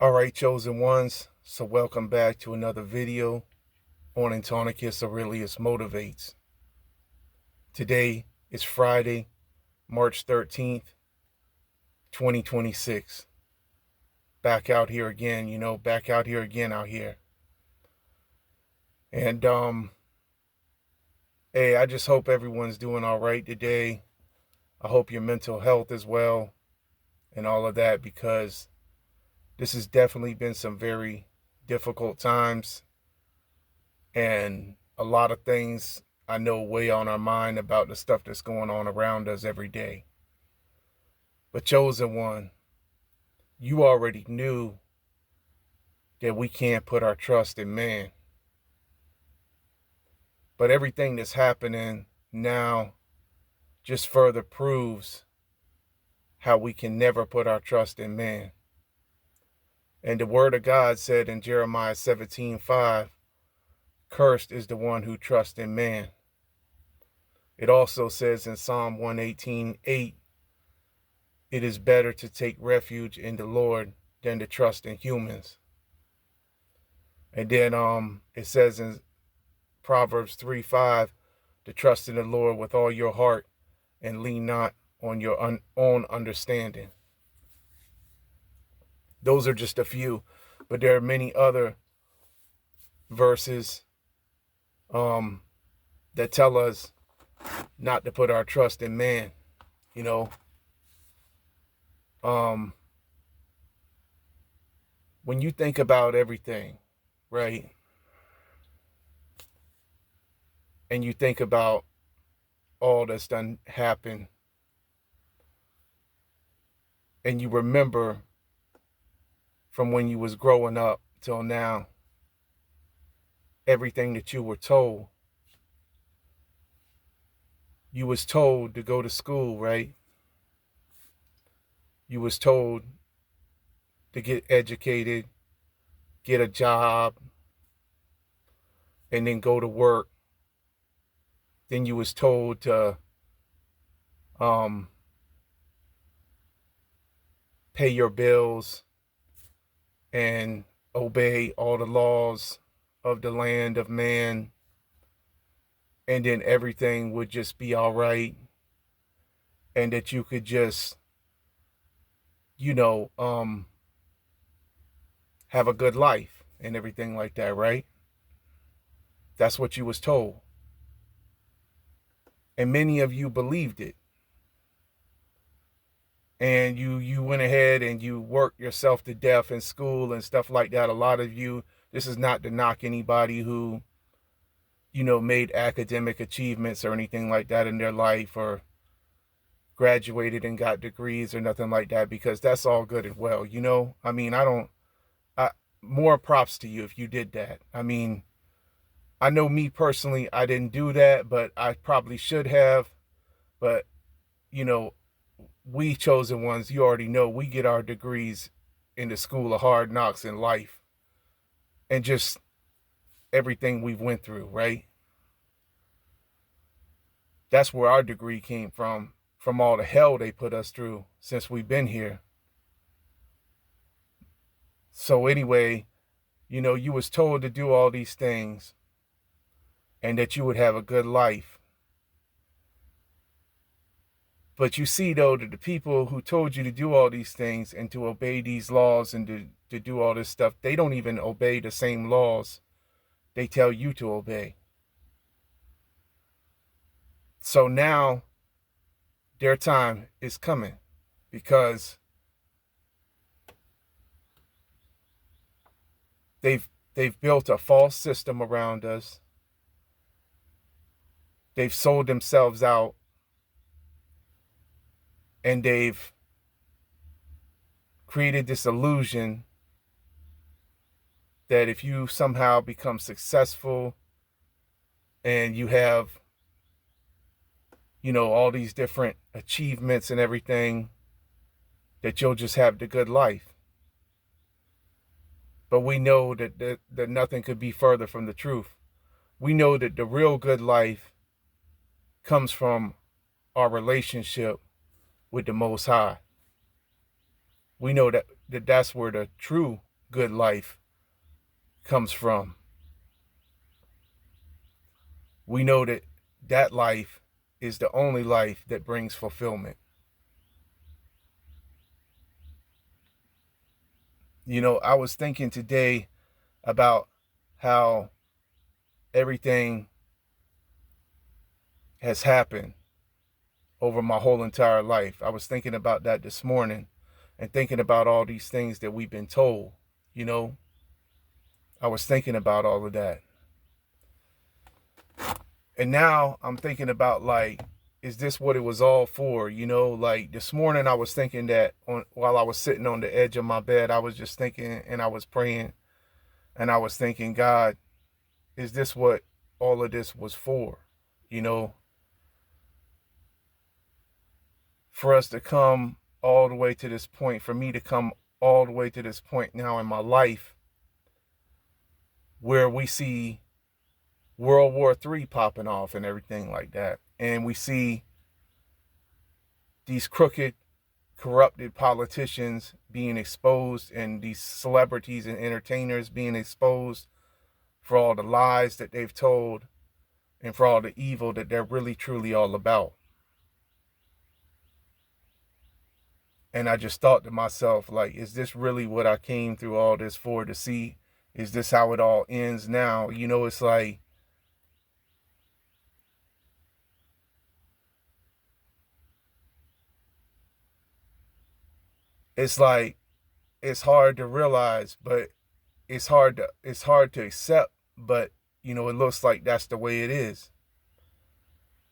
All right, chosen ones. So welcome back to another video on Antiochus Aurelius Motivates. Today is Friday, March 13th, 2026. Back out here again, back out here again out here. And hey, I just hope everyone's doing all right today. I hope your mental health is well and all of that, because this has definitely been some very difficult times, and a lot of things I know weigh on our mind about the stuff that's going on around us every day. But chosen one, you already knew that we can't put our trust in man. But everything that's happening now just further proves how we can never put our trust in man. And the word of God said in Jeremiah 17:5, cursed is the one who trusts in man. It also says in Psalm 118:8, it is better to take refuge in the Lord than to trust in humans. And then it says in Proverbs 3:5, to trust in the Lord with all your heart and lean not on your own understanding. Those are just a few, but there are many other verses that tell us not to put our trust in man. When you think about everything, right? And you think about all that's done happened, and you remember from when you was growing up till now, everything that you were told. You was told to go to school, right? You was told to get educated, get a job, and then go to work. Then you was told to pay your bills and obey all the laws of the land of man, and then everything would just be all right, and that you could just have a good life and everything like that, right? That's what you was told. And many of you believed it. And you went ahead and you worked yourself to death in school and stuff like that. A lot of you, this is not to knock anybody who, made academic achievements or anything like that in their life, or graduated and got degrees or nothing like that, because that's all good and well. More props to you if you did that. I know me personally, I didn't do that, but I probably should have. But, we chosen ones, you already know, we get our degrees in the school of hard knocks in life and just everything we've went through, right? That's where our degree came from all the hell they put us through since we've been here. So anyway, you was told to do all these things and that you would have a good life. But you see, though, that the people who told you to do all these things and to obey these laws and to do all this stuff, they don't even obey the same laws they tell you to obey. So now their time is coming, because they've built a false system around us. They've sold themselves out, and they've created this illusion that if you somehow become successful and you have, all these different achievements and everything, that you'll just have the good life. But we know that nothing could be further from the truth. We know that the real good life comes from our relationship with the Most High. We know that that's where the true good life comes from. We know that that life is the only life that brings fulfillment. You know, I was thinking today about how everything has happened over my whole entire life. I was thinking about that this morning and thinking about all these things that we've been told, you know. I was thinking about all of that. And now I'm thinking about, like, is this what it was all for? You know, like this morning I was thinking that while I was sitting on the edge of my bed, I was just thinking and I was praying and I was thinking, God, is this what all of this was for? You know, for us to come all the way to this point, for me to come all the way to this point now in my life where we see World War III popping off and everything like that. And we see these crooked, corrupted politicians being exposed and these celebrities and entertainers being exposed for all the lies that they've told and for all the evil that they're really truly all about. And I just thought to myself, like, is this really what I came through all this for, to see? Is this how it all ends now? You know, it's like, it's hard to realize, but it's hard to accept, but you know, it looks like that's the way it is.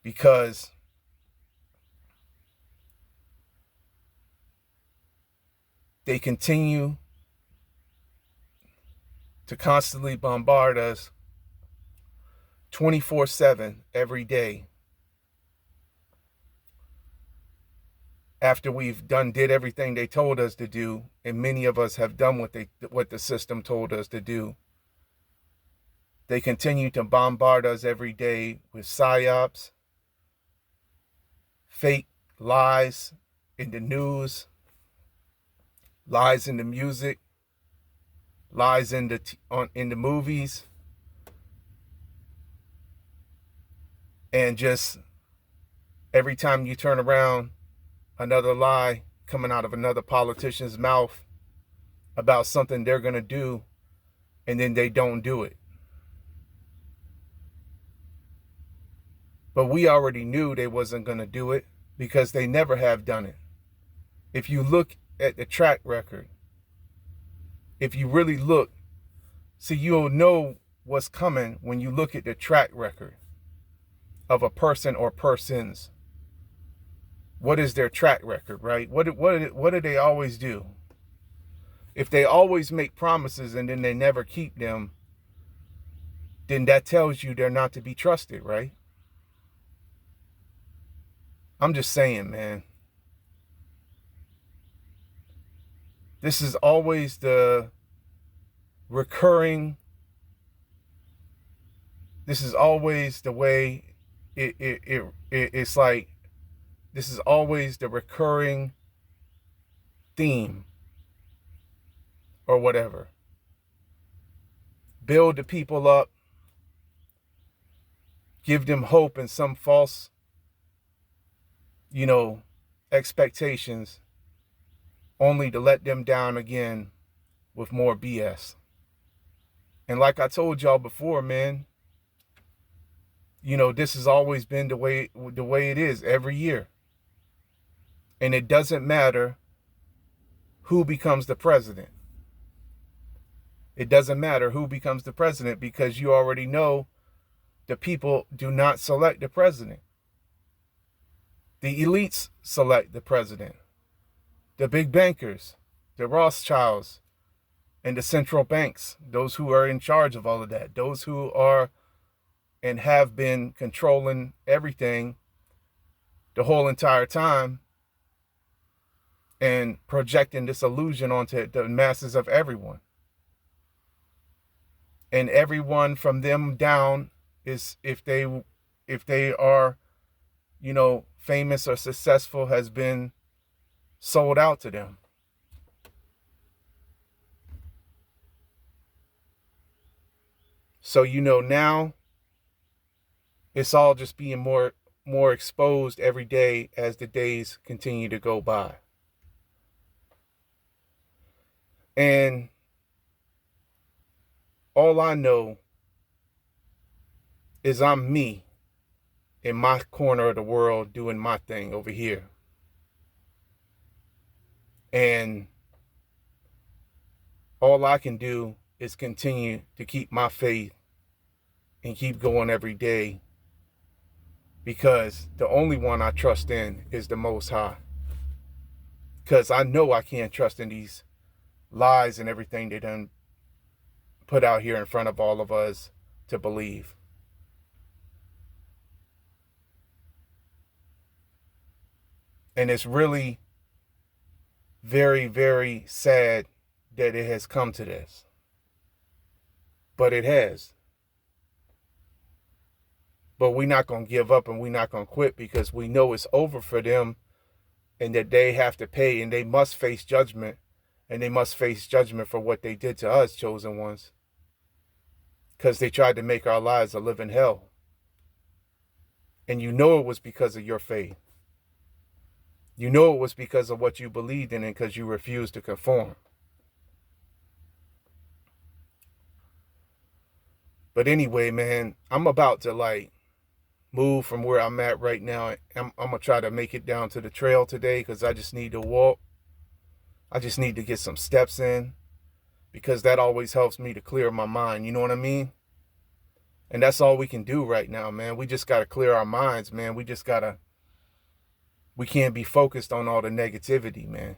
Because they continue to constantly bombard us 24/7 every day. After we've did everything they told us to do, and many of us have done what the system told us to do, they continue to bombard us every day with psyops, fake lies in the news, lies in the music, lies in the movies, and just every time you turn around, another lie coming out of another politician's mouth about something they're going to do, and then they don't do it. But we already knew they wasn't going to do it because they never have done it. If you look at the track record, if you really look, see, you'll know what's coming when you look at the track record of a person or persons. What is their track record, right? What do they always do? If they always make promises and then they never keep them, then that tells you they're not to be trusted, right? I'm just saying, man. This is always the recurring, this is always the way it's like, this is always the recurring theme or whatever. Build the people up, give them hope and some false, you know, expectations, only to let them down again with more BS. And like I told y'all before, man, you know, this has always been the way it is every year. And it doesn't matter who becomes the president. It doesn't matter who becomes the president, because you already know the people do not select the president. The elites select the president. The big bankers, the Rothschilds, and the central banks, those who are in charge of all of that, those who are and have been controlling everything the whole entire time and projecting this illusion onto the masses of everyone. And everyone from them down is, if they are, you know, famous or successful, has been sold out to them. So, now it's all just being more exposed every day as the days continue to go by. And all I know is I'm me in my corner of the world doing my thing over here. And all I can do is continue to keep my faith and keep going every day, because the only one I trust in is the Most High. Because I know I can't trust in these lies and everything they done put out here in front of all of us to believe. And it's really very, very sad that it has come to this. But it has. But we're not going to give up and we're not going to quit, because we know it's over for them and that they have to pay and they must face judgment. And they must face judgment for what they did to us, chosen ones. Because they tried to make our lives a living hell. And you know it was because of your faith. You know it was because of what you believed in and because you refused to conform. But anyway, man, I'm about to move from where I'm at right now. I'm going to try to make it down to the trail today, because I just need to walk. I just need to get some steps in, because that always helps me to clear my mind. You know what I mean? And that's all we can do right now, man. We just got to clear our minds, man. We can't be focused on all the negativity, man.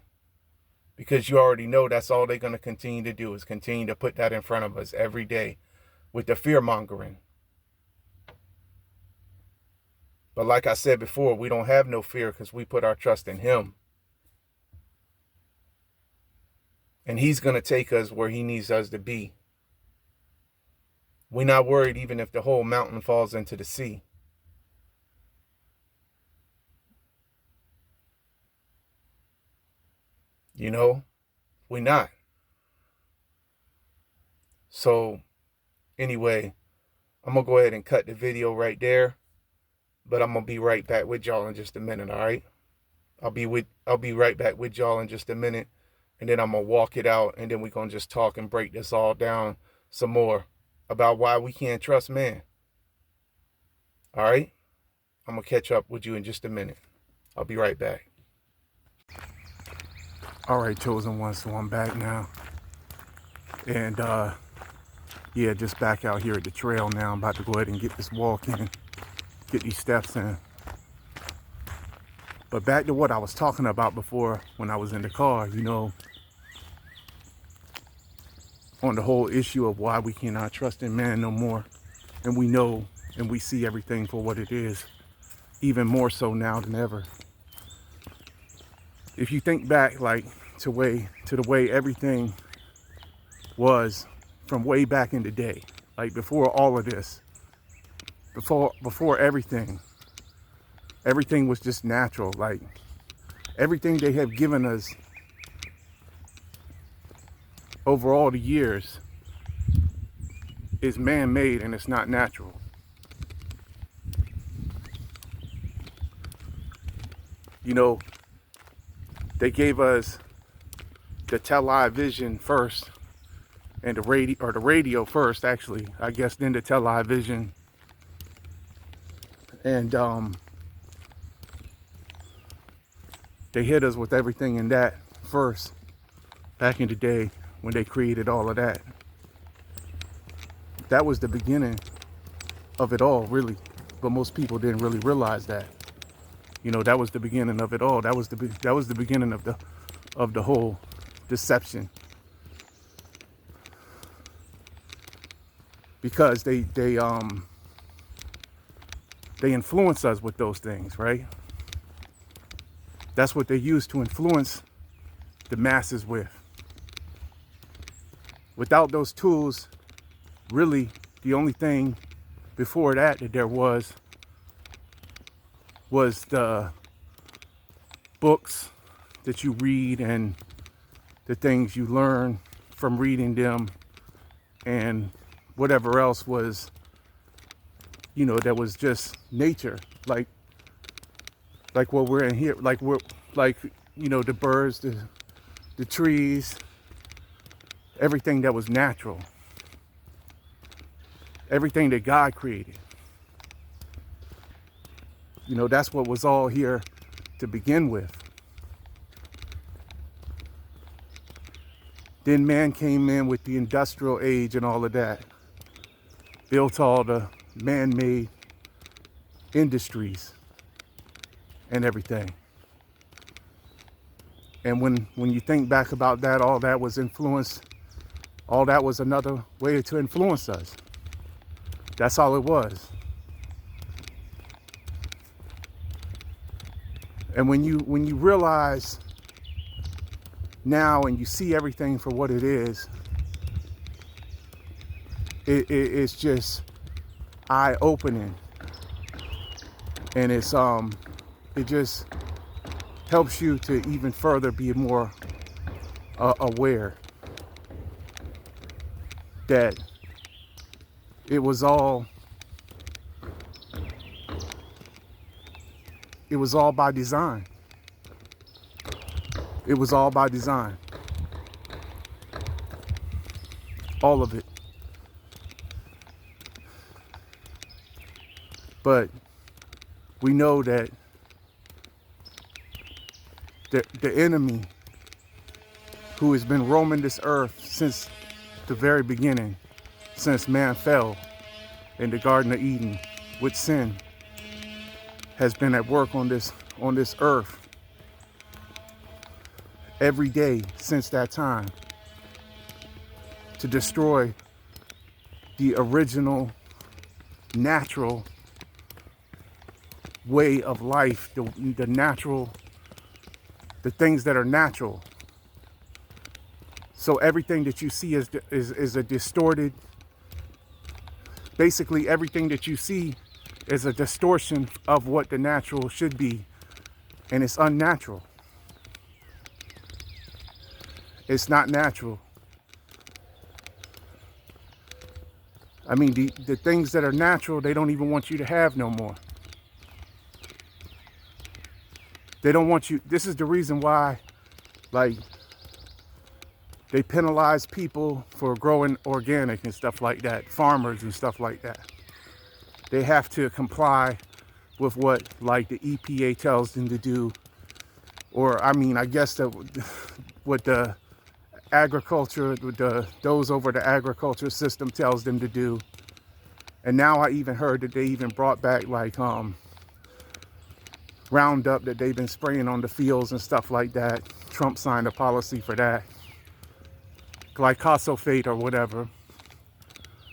Because you already know that's all they're going to continue to do, is continue to put that in front of us every day with the fear mongering. But like I said before, we don't have no fear, because we put our trust in Him. And He's going to take us where He needs us to be. We're not worried even if the whole mountain falls into the sea. We're not. So anyway, I'm going to go ahead and cut the video right there. But I'm going to be right back with y'all in just a minute, all right? I'll be right back with y'all in just a minute. And then I'm going to walk it out. And then we're going to just talk and break this all down some more about why we can't trust man. All right? I'm going to catch up with you in just a minute. I'll be right back. All right, chosen one. So I'm back now. And, yeah, just back out here at the trail now. I'm about to go ahead and get this walk in. Get these steps in. But back to what I was talking about before when I was in the car, on the whole issue of why we cannot trust in man no more. And we know and we see everything for what it is, even more so now than ever. If you think back to the way everything was from way back in the day, before all of this, before everything was just natural. Everything they have given us over all the years is man-made and it's not natural. They gave us the television first, and the radio first, actually, I guess, then the television. And they hit us with everything in that first, back in the day when they created all of that. That was the beginning of it all, really. But most people didn't really realize that. That was the beginning of it all. That was the beginning of the whole deception. Because they influence us with those things, right? That's what they use to influence the masses with. Without those tools, really, the only thing before that there was the books that you read and the things you learn from reading them, and whatever else was, you know, that was just nature, like what we're in here, like, you know, the birds, the trees, everything that was natural, everything that God created. You know, that's what was all here to begin with. Then man came in with the industrial age and all of that, built all the man-made industries and everything. And when you think back about that, all that was influence, all that was another way to influence us. That's all it was. And when you realize now and you see everything for what it is, it's just eye-opening, and it just helps you to even further be more aware that it was all by design. It was all by design. All of it. But we know that the enemy, who has been roaming this earth since the very beginning, since man fell in the Garden of Eden with sin, has been at work on this earth every day since that time to destroy the original natural way of life, the natural, the things that are natural. So everything that you see is a distorted, basically everything that you see is a distortion of what the natural should be, and it's unnatural. It's not natural. I mean, the things that are natural, they don't even want you to have no more. They don't want you. This is the reason why, like, they penalize people for growing organic and stuff like that, farmers and stuff like that. They have to comply with what, like, the EPA tells them to do, or I mean, I guess what the agriculture, those over the agriculture system tells them to do. And now I even heard that they even brought back like Roundup that they've been spraying on the fields and stuff like that. Trump signed a policy for that, glyphosate or whatever.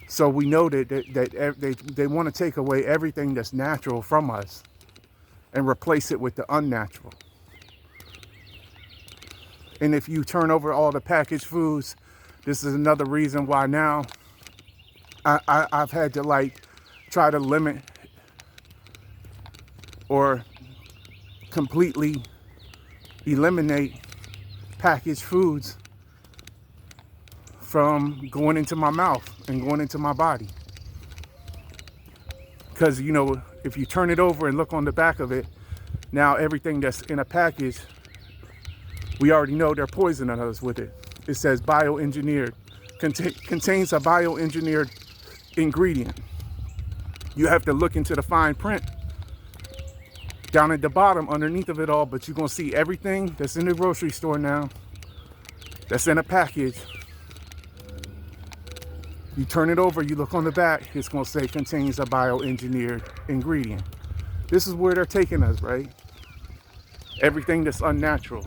So we know that they want to take away everything that's natural from us and replace it with the unnatural. And if you turn over all the packaged foods, this is another reason why now I've had to like try to limit or completely eliminate packaged foods from going into my mouth and going into my body. Because, you know, if you turn it over and look on the back of it, now everything that's in a package, we already know they're poisoning us with it. It says bioengineered, contains a bioengineered ingredient. You have to look into the fine print down at the bottom underneath of it all, but you're gonna see everything that's in the grocery store now, that's in a package. You turn it over, you look on the back, it's gonna say contains a bioengineered ingredient. This is where they're taking us, right? Everything that's unnatural.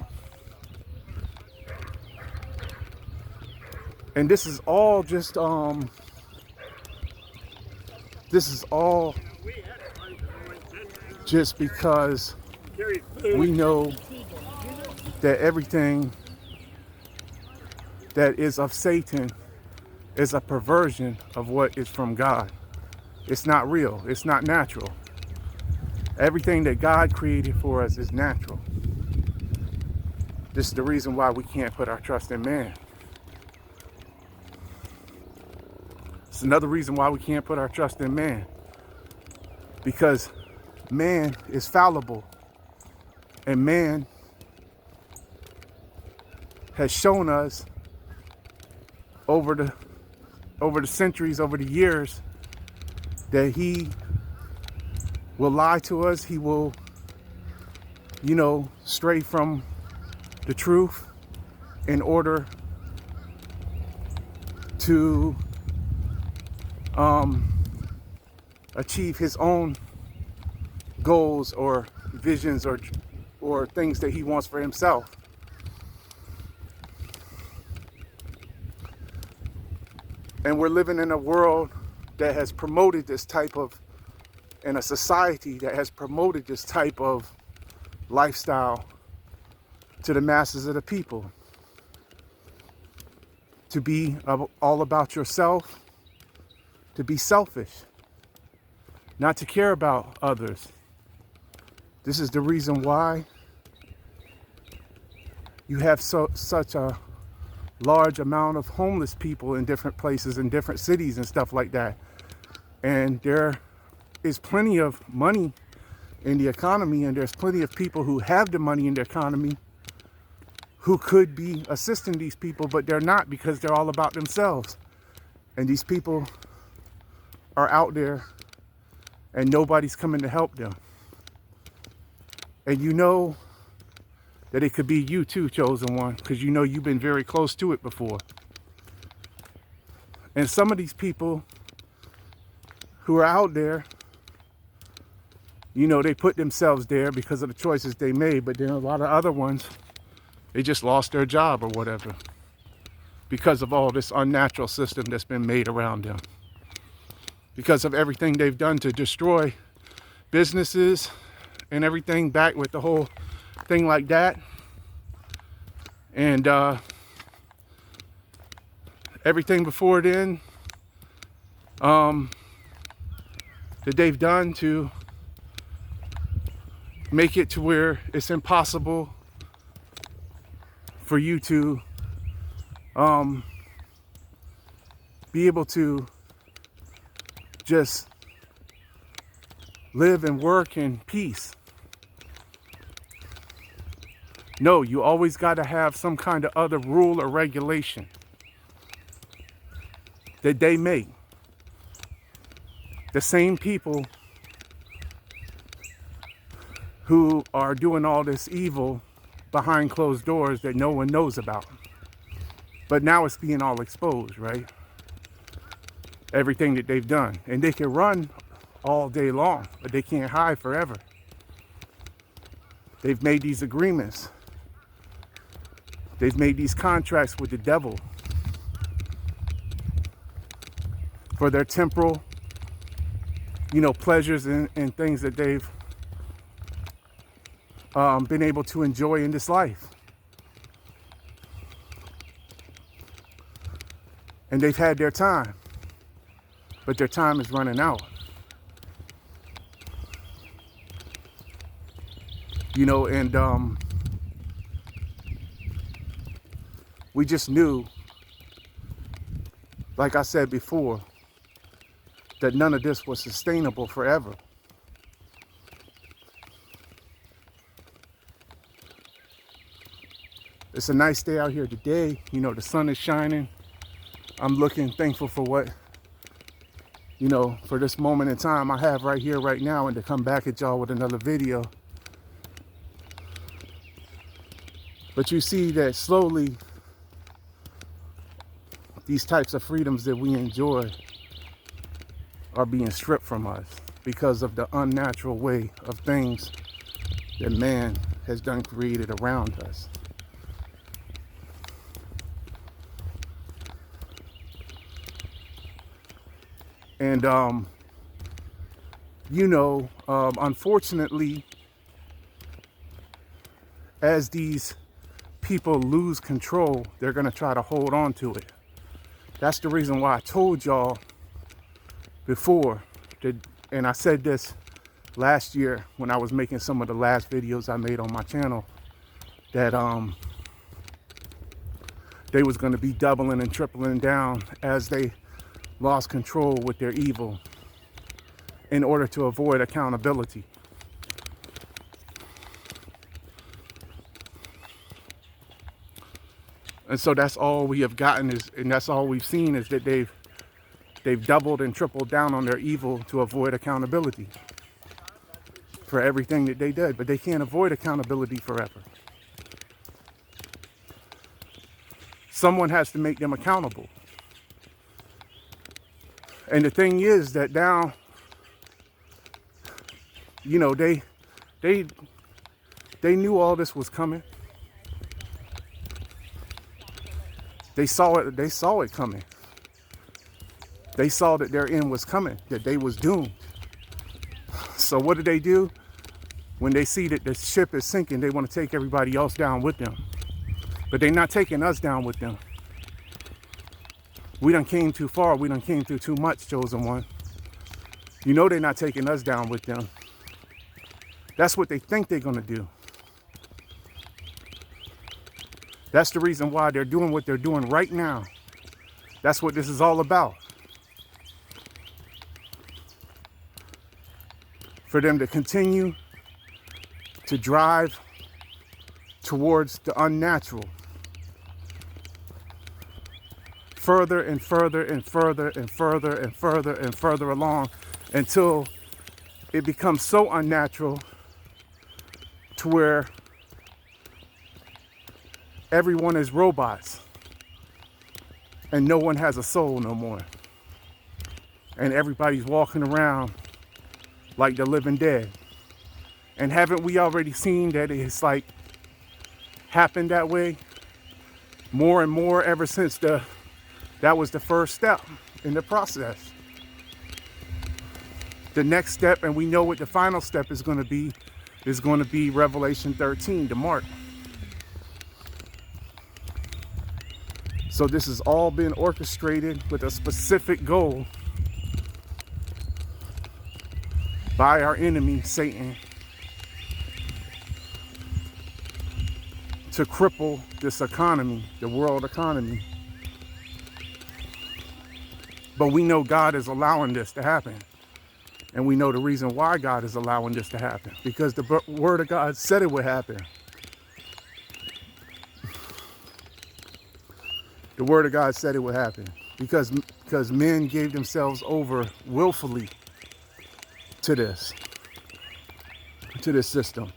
And this is all just, this is all just because we know that everything that is of Satan is a perversion of what is from God. It's not real. It's not natural. Everything that God created for us is natural. This is the reason why we can't put our trust in man. It's another reason why we can't put our trust in man, because man is fallible, and man has shown us over the centuries, over the years, that he will lie to us. He will, stray from the truth in order to achieve his own goals or visions or things that he wants for himself. And we're living in a world that has promoted this type of, in a society that has promoted this type of lifestyle to the masses of the people. To be all about yourself, to be selfish, not to care about others. This is the reason why you have such a large amount of homeless people in different places, in different cities and stuff like that. And there is plenty of money in the economy, and there's plenty of people who have the money in the economy who could be assisting these people, but they're not, because they're all about themselves. And these people are out there and nobody's coming to help them. And you know that it could be you too, chosen one, because you've been very close to it before. And some of these people who are out there, they put themselves there because of the choices they made, but then a lot of other ones, they just lost their job or whatever because of all this unnatural system that's been made around them. Because of everything they've done to destroy businesses and everything, back with the whole thing like that. And everything before then that they've done to make it to where it's impossible for you to be able to just live and work in peace. No, you always got to have some kind of other rule or regulation that they make. The same people who are doing all this evil behind closed doors that no one knows about. But now it's being all exposed, right? Everything that they've done. And they can run all day long, but they can't hide forever. They've made these agreements. They've made these contracts with the devil for their temporal, pleasures and things that they've been able to enjoy in this life. And they've had their time, but their time is running out. And we just knew, like I said before, that none of this was sustainable forever. It's a nice day out here today. The sun is shining. I'm looking thankful for what, for this moment in time I have right here, right now, and to come back at y'all with another video. But you see that slowly, these types of freedoms that we enjoy are being stripped from us because of the unnatural way of things that man has done created around us. And, unfortunately, as these people lose control, they're going to try to hold on to it. That's the reason why I told y'all before, and I said this last year when I was making some of the last videos I made on my channel, that they was going to be doubling and tripling down as they lost control with their evil in order to avoid accountability. And so that's all we have gotten and that's all we've seen is that they've doubled and tripled down on their evil to avoid accountability for everything that they did. But they can't avoid accountability forever. Someone has to make them accountable. And the thing is that now, you know, they knew all this was coming. They saw it coming. They saw that their end was coming, that they was doomed. So what do they do? When they see that the ship is sinking, they want to take everybody else down with them. But they're not taking us down with them. We done came too far. We done came through too much, chosen one. You know they're not taking us down with them. That's what they think they're going to do. That's the reason why they're doing what they're doing right now. That's what this is all about. For them to continue to drive towards the unnatural. Further and further and further and further and further and further along until it becomes so unnatural to where everyone is robots and no one has a soul no more. And everybody's walking around like the living dead. And haven't we already seen that it's like happened that way more and more ever since that was the first step in the process. The next step, and we know what the final step is going to be Revelation 13, the mark. So this has all been orchestrated with a specific goal by our enemy, Satan, to cripple this economy, the world economy. But we know God is allowing this to happen. And we know the reason why God is allowing this to happen. Because the word of God said it would happen. The word of God said it would happen. Because men gave themselves over willfully to this system.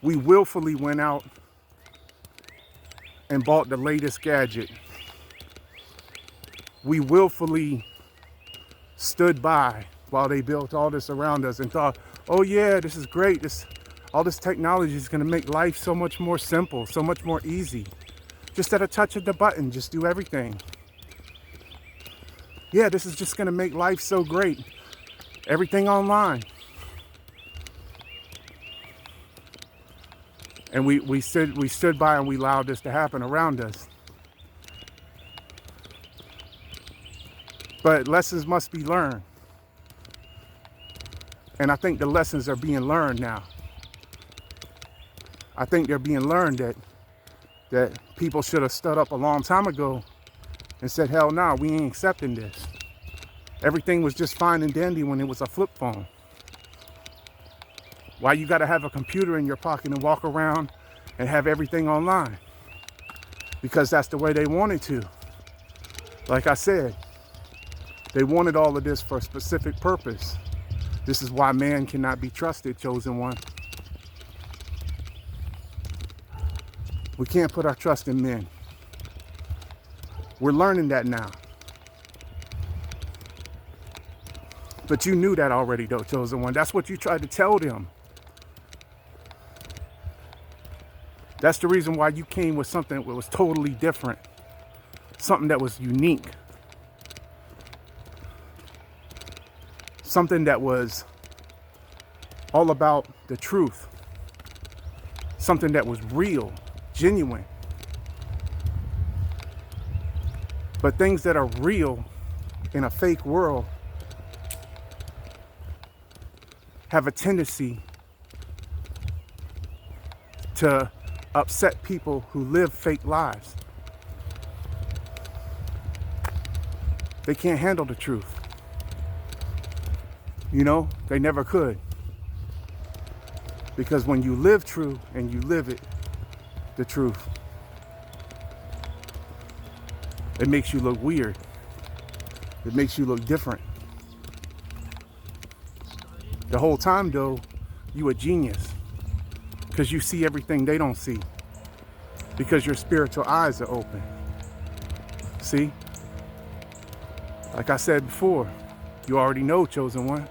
We willfully went out and bought the latest gadget. We willfully stood by while they built all this around us and thought, oh yeah, this is great. All this technology is going to make life so much more simple, so much more easy. Just at a touch of the button, just do everything. Yeah, this is just going to make life so great. Everything online. And we stood by and we allowed this to happen around us. But lessons must be learned. And I think the lessons are being learned now. I think they're being learned that people should have stood up a long time ago and said, hell no, we ain't accepting this. Everything was just fine and dandy when it was a flip phone. Why you gotta have a computer in your pocket and walk around and have everything online? Because that's the way they wanted to. Like I said, they wanted all of this for a specific purpose. This is why man cannot be trusted, chosen one. We can't put our trust in men. We're learning that now. But you knew that already, though, chosen one. That's what you tried to tell them. That's the reason why you came with something that was totally different. Something that was unique. Something that was all about the truth. Something that was real, genuine. But things that are real in a fake world have a tendency to upset people who live fake lives. They can't handle the truth. You know, they never could. Because when you live true and you live it, the truth, it makes you look weird. It makes you look different. The whole time though, you a genius. Because you see everything they don't see. Because your spiritual eyes are open. See? Like I said before, you already know, chosen one.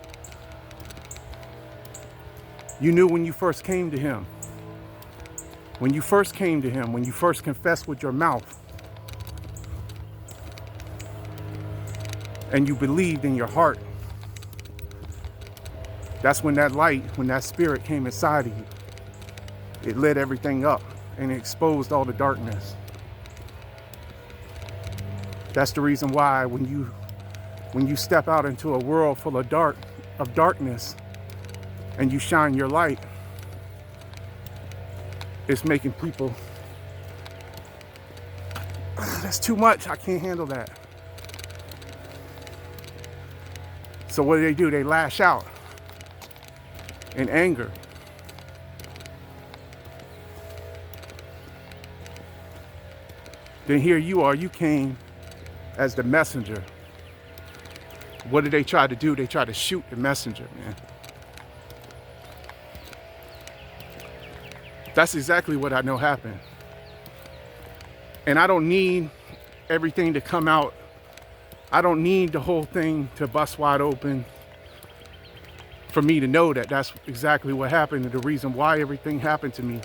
You knew when you first came to him. When you first came to him, when you first confessed with your mouth, and you believed in your heart, that's when that light, when that spirit came inside of you. It lit everything up and it exposed all the darkness. That's the reason why when you step out into a world full of darkness and you shine your light, it's making people, that's too much, I can't handle that. So what do? They lash out in anger. Then here you are, you came as the messenger. What did they try to do? They tried to shoot the messenger, man. That's exactly what I know happened. And I don't need everything to come out. I don't need the whole thing to bust wide open for me to know that that's exactly what happened and the reason why everything happened to me.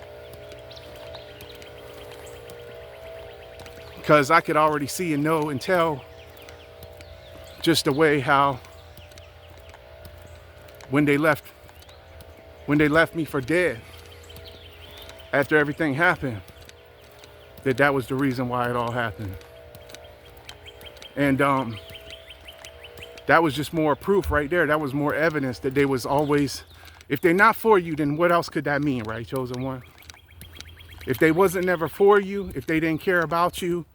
Because I could already see and know and tell just the way how when they left me for dead after everything happened, that was the reason why it all happened. And that was just more proof right there. That was more evidence that they was always, if they're not for you, then what else could that mean, right, chosen one? If they wasn't never for you, if they didn't care about you,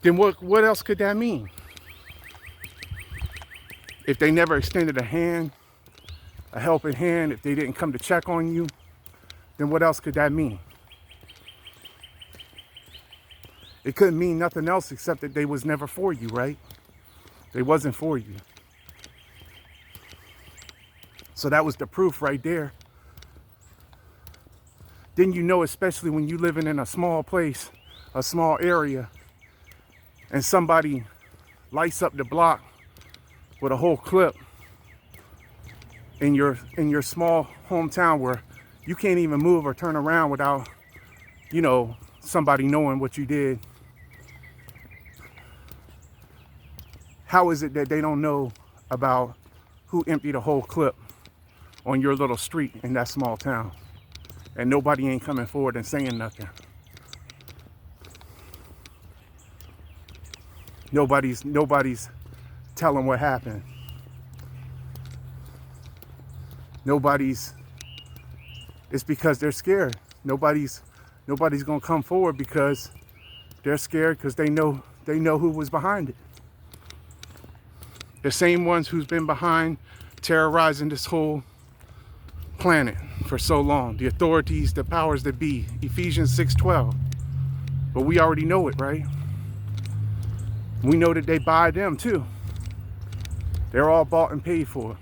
then what else could that mean? If they never extended a hand, a helping hand, if they didn't come to check on you, then what else could that mean? It couldn't mean nothing else except that they was never for you, right? They wasn't for you. So that was the proof right there. Then you know, especially when you living in a small place, a small area, and somebody lights up the block with a whole clip in your small hometown where you can't even move or turn around without, you know, somebody knowing what you did. How is it that they don't know about who emptied a whole clip on your little street in that small town? And nobody ain't coming forward and saying nothing. Nobody's telling what happened. It's because they're scared. Nobody's gonna come forward because they're scared, because they know who was behind it. The same ones who's been behind terrorizing this whole planet for so long. The authorities, the powers that be. Ephesians 6:12. But we already know it, right? We know that they buy them too. They're all bought and paid for.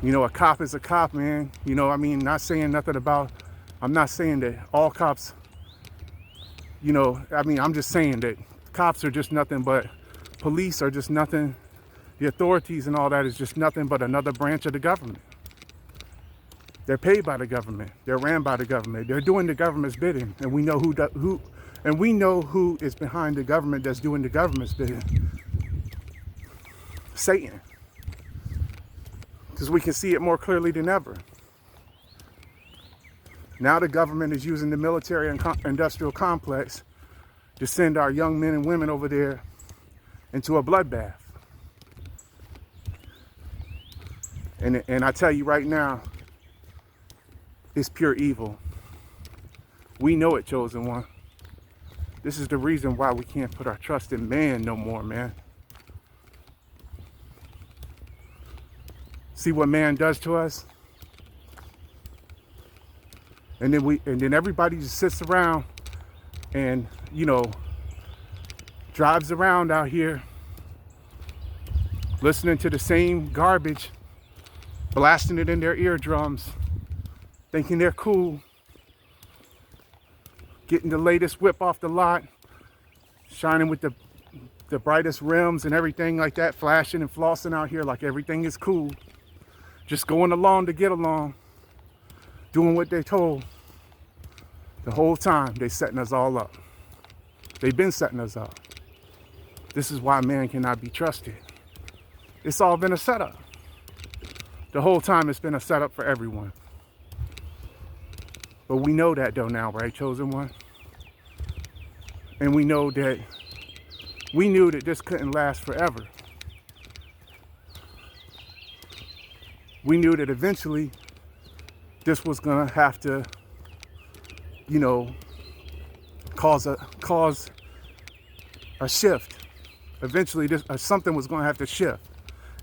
You know, a cop is a cop, man. You know, I mean, not saying nothing about, I'm not saying that all cops, you know, I mean, I'm just saying that cops are just nothing but, police are just nothing, the authorities and all that is just nothing but another branch of the government. They're paid by the government. They're ran by the government. They're doing the government's bidding, and we know who is behind the government that's doing the government's bidding. Satan. Because we can see it more clearly than ever. Now the government is using the military and industrial complex to send our young men and women over there into a bloodbath. And I tell you right now, it's pure evil. We know it, chosen one. This is the reason why we can't put our trust in man no more, man. See what man does to us? And then everybody just sits around and, you know, drives around out here listening to the same garbage, blasting it in their eardrums, thinking they're cool, getting the latest whip off the lot, shining with the brightest rims and everything like that, flashing and flossing out here like everything is cool, just going along to get along, doing what they told. The whole time they setting us all up. They've been setting us up. This is why man cannot be trusted. It's all been a setup. The whole time it's been a setup for everyone. But we know that though now, right, chosen one? And we know that we knew that this couldn't last forever. We knew that eventually this was gonna have to, you know, cause a shift. Eventually something was gonna have to shift.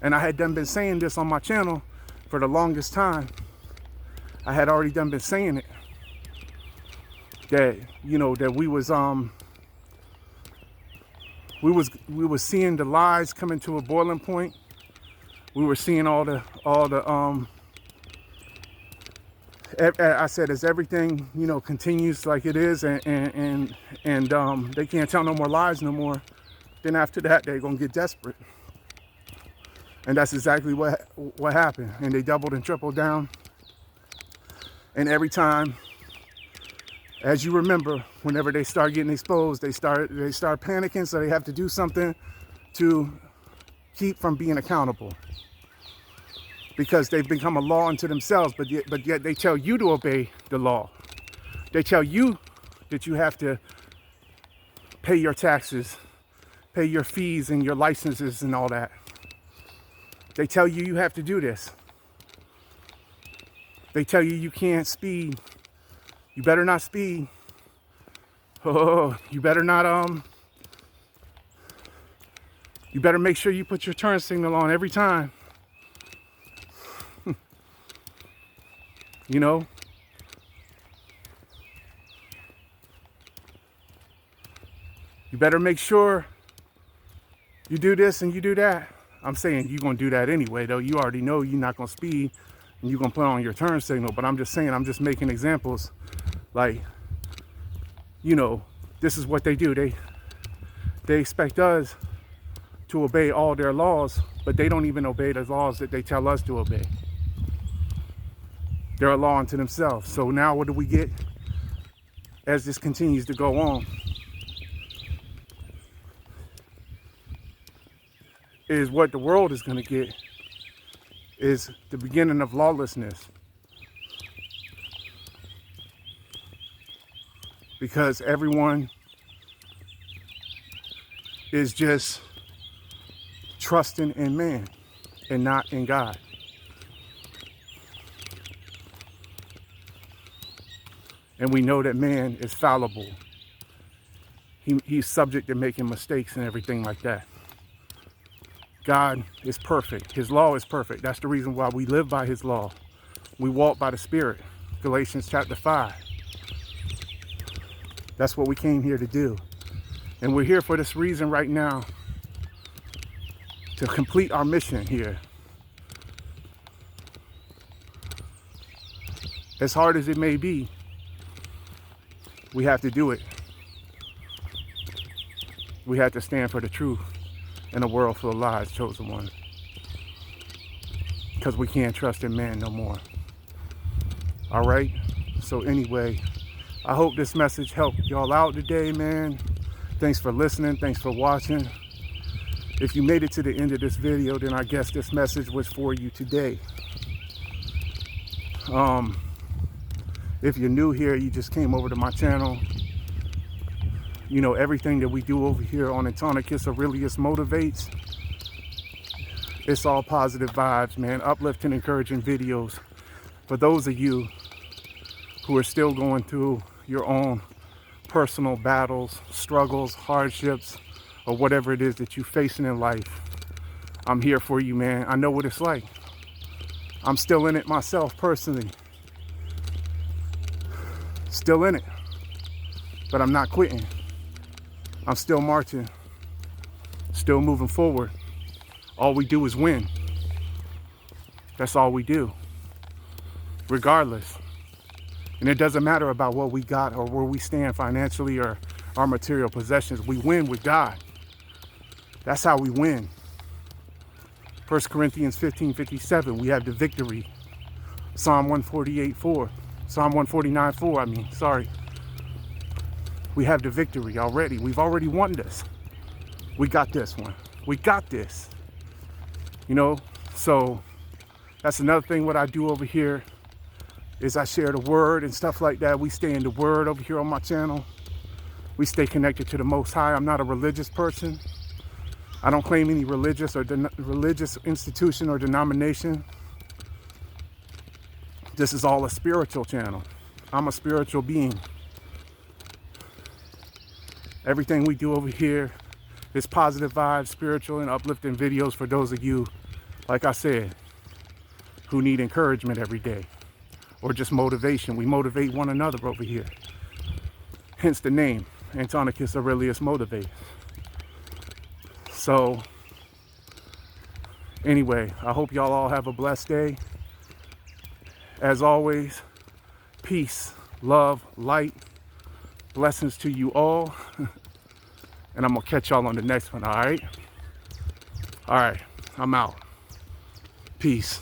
And I had done been saying this on my channel for the longest time. I had already done been saying it. That, you know, that we was seeing the lies coming to a boiling point. We were seeing all the I said, as everything, you know, continues like it is, and they can't tell no more lies no more, then after that they're gonna get desperate. And that's exactly what happened. And they doubled and tripled down. And every time, as you remember, whenever they start getting exposed, they start panicking, so they have to do something to keep from being accountable. Because they've become a law unto themselves, but yet they tell you to obey the law. They tell you that you have to pay your taxes, pay your fees and your licenses and all that. They tell you you have to do this. They tell you you can't speed. You better not speed. Oh, you better not, you better make sure you put your turn signal on every time. You know? You better make sure you do this and you do that. I'm saying you're going to do that anyway, though. You already know you're not going to speed and you're going to put on your turn signal. But I'm just saying, I'm just making examples. Like, you know, this is what they do. They expect us to obey all their laws, but they don't even obey the laws that they tell us to obey. They're a law unto themselves. So now what do we get as this continues to go on? Is what the world is going to get is the beginning of lawlessness. Because everyone is just trusting in man and not in God. And we know that man is fallible. He's subject to making mistakes and everything like that. God is perfect. His law is perfect. That's the reason why we live by his law. We walk by the Spirit. Galatians chapter 5. That's what we came here to do. And we're here for this reason right now. To complete our mission here. As hard as it may be, we have to do it. We have to stand for the truth in a world full of lies, chosen one. Because we can't trust in man no more. All right? So anyway, I hope this message helped y'all out today, man. Thanks for listening. Thanks for watching. If you made it to the end of this video, then I guess this message was for you today. If you're new here, you just came over to my channel. You know, everything that we do over here on Atonicus Aurelius Motivates, it's all positive vibes, man. Uplifting, encouraging videos for those of you who are still going through your own personal battles, struggles, hardships, or whatever it is that you're facing in life, I'm here for you, man. I know what it's like. I'm still in it myself personally. Still in it. But I'm not quitting. I'm still marching. Still moving forward. All we do is win. That's all we do. Regardless. And it doesn't matter about what we got or where we stand financially or our material possessions. We win with God. That's how we win. 1 Corinthians 15:57, we have the victory. Psalm 148:4. Psalm 149:4, I mean, sorry. We have the victory already. We've already won this. We got this one. We got this. You know, so that's another thing what I do over here is I share the word and stuff like that. We stay in the word over here on my channel. We stay connected to the Most High. I'm not a religious person. I don't claim any religious or religious institution or denomination. This is all a spiritual channel. I'm a spiritual being. Everything we do over here is positive vibes, spiritual and uplifting videos for those of you, like I said, who need encouragement every day or just motivation. We motivate one another over here. Hence the name, Antonicus Aurelius Motivate. So, anyway, I hope y'all all have a blessed day. As always, peace, love, light, blessings to you all. And I'm going to catch y'all on the next one, all right? All right, I'm out. Peace.